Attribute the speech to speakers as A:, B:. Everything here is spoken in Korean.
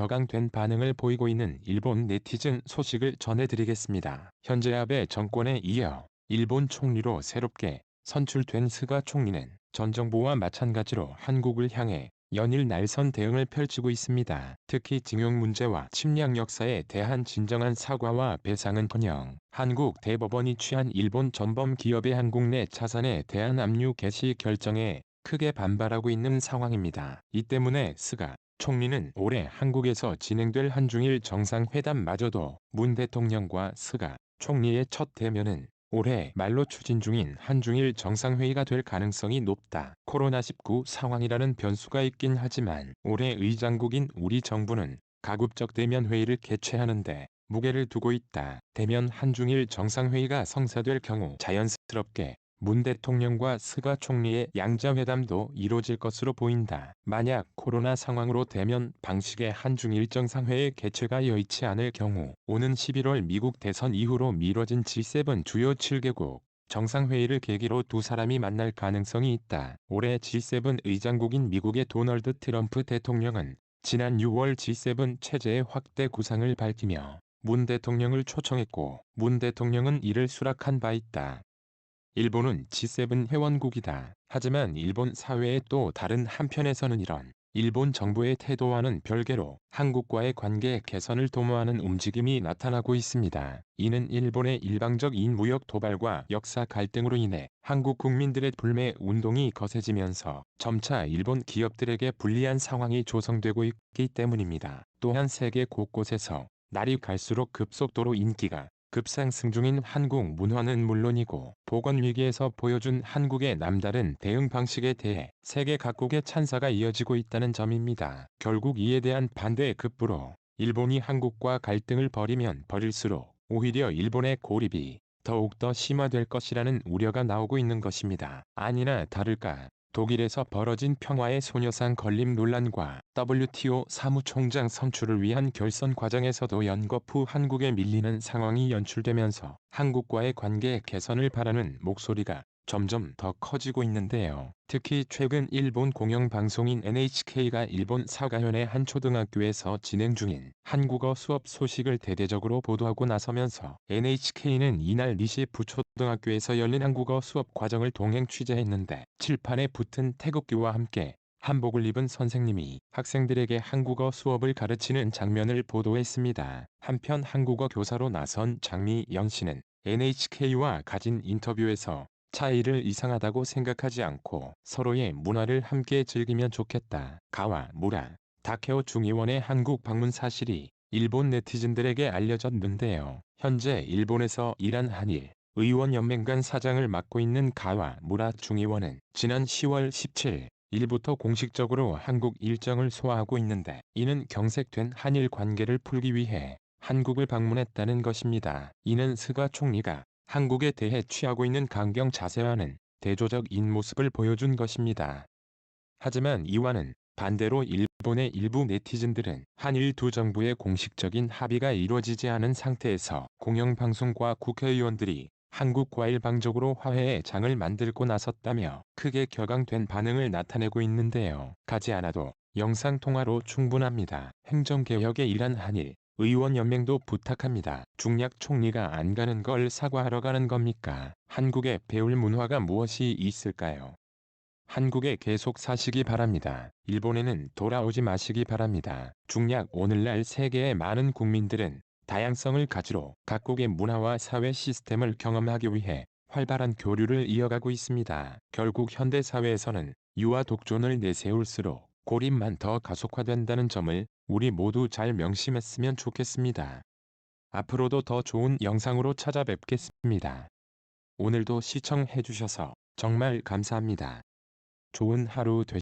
A: 격앙된 반응을 보이고 있는 일본 네티즌 소식을 전해드리겠습니다. 현재 아베 정권에 이어 일본 총리로 새롭게 선출된 스가 총리는 전 정부와 마찬가지로 한국을 향해 연일 날선 대응을 펼치고 있습니다. 특히 징용 문제와 침략 역사에 대한 진정한 사과와 배상은커녕 한국 대법원이 취한 일본 전범 기업의 한국 내 자산에 대한 압류 개시 결정에 크게 반발하고 있는 상황입니다. 이 때문에 스가 총리는 올해 한국에서 진행될 한중일 정상회담마저도 문 대통령과 스가 총리의 첫 대면은 올해 말로 추진 중인 한중일 정상회의가 될 가능성이 높다. 코로나19 상황이라는 변수가 있긴 하지만 올해 의장국인 우리 정부는 가급적 대면 회의를 개최하는데 무게를 두고 있다. 대면 한중일 정상회의가 성사될 경우 자연스럽게 문 대통령과 스가 총리의 양자회담도 이뤄질 것으로 보인다. 만약 코로나 상황으로 대면 방식의 한중일 정상회의 개최가 여의치 않을 경우 오는 11월 미국 대선 이후로 미뤄진 G7 주요 7개국 정상회의를 계기로 두 사람이 만날 가능성이 있다. 올해 G7 의장국인 미국의 도널드 트럼프 대통령은 지난 6월 G7 체제의 확대 구상을 밝히며 문 대통령을 초청했고 문 대통령은 이를 수락한 바 있다. 일본은 G7 회원국이다. 하지만 일본 사회의 또 다른 한편에서는 이런 일본 정부의 태도와는 별개로 한국과의 관계 개선을 도모하는 움직임이 나타나고 있습니다. 이는 일본의 일방적인 무역 도발과 역사 갈등으로 인해 한국 국민들의 불매 운동이 거세지면서 점차 일본 기업들에게 불리한 상황이 조성되고 있기 때문입니다. 또한 세계 곳곳에서 날이 갈수록 급속도로 인기가 급상승 중인 한국 문화는 물론이고 보건위기에서 보여준 한국의 남다른 대응 방식에 대해 세계 각국의 찬사가 이어지고 있다는 점입니다. 결국 이에 대한 반대의 급부로 일본이 한국과 갈등을 벌이면 벌일수록 오히려 일본의 고립이 더욱더 심화될 것이라는 우려가 나오고 있는 것입니다. 아니나 다를까 독일에서 벌어진 평화의 소녀상 건립 논란과 WTO 사무총장 선출을 위한 결선 과정에서도 연거푸 한국에 밀리는 상황이 연출되면서 한국과의 관계 개선을 바라는 목소리가 점점 더 커지고 있는데요. 특히 최근 일본 공영방송인 NHK가 일본 사가현의 한 초등학교에서 진행 중인 한국어 수업 소식을 대대적으로 보도하고 나서면서 NHK는 이날 니시 부초등학교에서 열린 한국어 수업 과정을 동행 취재했는데 칠판에 붙은 태극기와 함께 한복을 입은 선생님이 학생들에게 한국어 수업을 가르치는 장면을 보도했습니다. 한편 한국어 교사로 나선 장미연 씨는 NHK와 가진 인터뷰에서 차이를 이상하다고 생각하지 않고 서로의 문화를 함께 즐기면 좋겠다. 가와 무라 다케오 중의원의 한국 방문 사실이 일본 네티즌들에게 알려졌는데요. 현재 일본에서 일한 한일 의원연맹관 사장을 맡고 있는 가와 무라 중의원은 지난 10월 17일 일부터 공식적으로 한국 일정을 소화하고 있는데 이는 경색된 한일 관계를 풀기 위해 한국을 방문했다는 것입니다. 이는 스가 총리가 한국에 대해 취하고 있는 강경 자세와는 대조적인 모습을 보여준 것입니다. 하지만 이와는 반대로 일본의 일부 네티즌들은 한일 두 정부의 공식적인 합의가 이루어지지 않은 상태에서 공영방송과 국회의원들이 한국과 일방적으로 화해의 장을 만들고 나섰다며 크게 격앙된 반응을 나타내고 있는데요. 가지 않아도 영상통화로 충분합니다. 행정개혁에 일한 한일 의원연맹도 부탁합니다. 중략 총리가 안 가는 걸 사과하러 가는 겁니까? 한국에 배울 문화가 무엇이 있을까요? 한국에 계속 사시기 바랍니다. 일본에는 돌아오지 마시기 바랍니다. 중략 오늘날 세계의 많은 국민들은 다양성을 가지로 각국의 문화와 사회 시스템을 경험하기 위해 활발한 교류를 이어가고 있습니다. 결국 현대사회에서는 유아 독존을 내세울수록 고립만 더 가속화된다는 점을 우리 모두 잘 명심했으면 좋겠습니다. 앞으로도 더 좋은 영상으로 찾아뵙겠습니다. 오늘도 시청해주셔서 정말 감사합니다. 좋은 하루 되시길